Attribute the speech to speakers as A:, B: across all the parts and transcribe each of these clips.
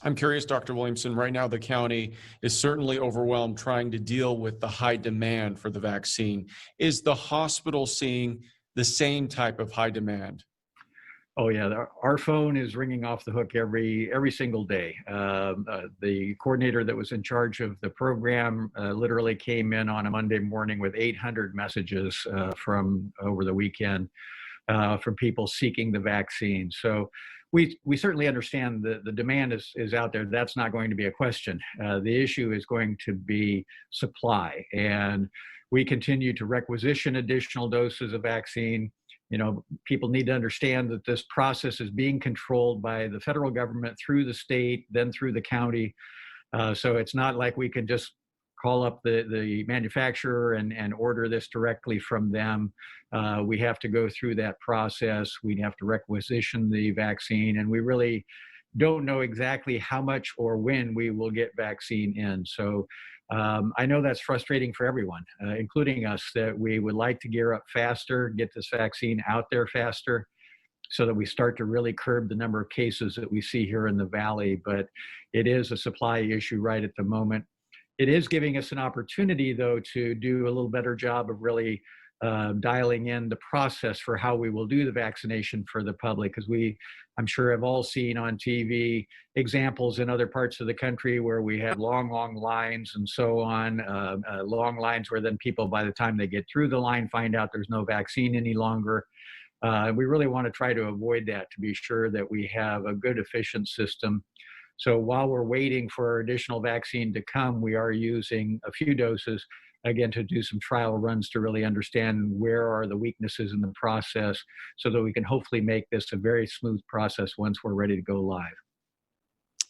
A: I'm curious, Dr. Williamson, right now the county is certainly overwhelmed trying to deal with the high demand for the vaccine. Is the hospital seeing the same type of high demand?
B: Oh yeah, our phone is ringing off the hook every single day. The coordinator that was in charge of the program literally came in on a Monday morning with 800 messages from over the weekend from people seeking the vaccine. So we certainly understand the demand is out there. That's not going to be a question. The issue is going to be supply, and we continue to requisition additional doses of vaccine. People need to understand that this process is being controlled by the federal government through the state, then through the county. So it's not like we can just call up the manufacturer and order this directly from them. We have to go through that process. We have to requisition the vaccine, and we really don't know exactly how much or when we will get vaccine in. So I know that's frustrating for everyone, including us, that we would like to gear up faster, get this vaccine out there faster, so that we start to really curb the number of cases that we see here in the Valley. But it is a supply issue right at the moment. It is giving us an opportunity, though, to do a little better job of really dialing in the process for how we will do the vaccination for the public, because I'm sure, have all seen on TV examples in other parts of the country where we have long lines and so on, long lines where then people, by the time they get through the line, find out there's no vaccine any longer. We really want to try to avoid that, to be sure that we have a good, efficient system. So while we're waiting for our additional vaccine to come, we are using a few doses, again, to do some trial runs to really understand where are the weaknesses in the process, so that we can hopefully make this a very smooth process once we're ready to go live.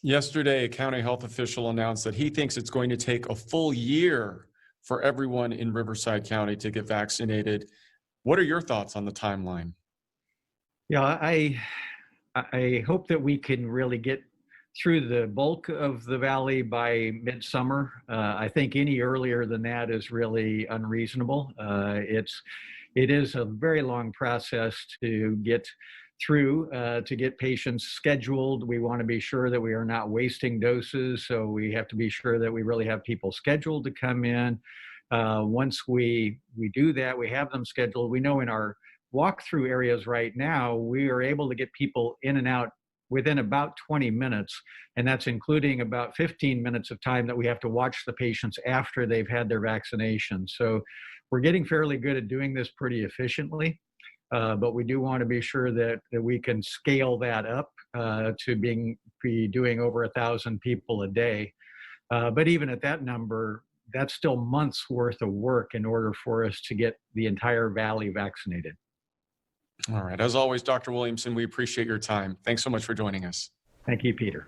A: Yesterday, a county health official announced that he thinks it's going to take a full year for everyone in Riverside County to get vaccinated. What are your thoughts on the timeline?
B: Yeah, I hope that we can really get through the bulk of the valley by midsummer. I think any earlier than that is really unreasonable. It is a very long process to get through, to get patients scheduled. We want to be sure that we are not wasting doses, so we have to be sure that we really have people scheduled to come in. Once we do that, we have them scheduled. We know in our walkthrough areas right now, we are able to get people in and out within about 20 minutes, and that's including about 15 minutes of time that we have to watch the patients after they've had their vaccination. So we're getting fairly good at doing this pretty efficiently, but we do want to be sure that we can scale that up to be doing over 1,000 people a day. But even at that number, that's still months worth of work in order for us to get the entire valley vaccinated.
A: All right. As always, Dr. Williamson, we appreciate your time. Thanks so much for joining us.
B: Thank you, Peter.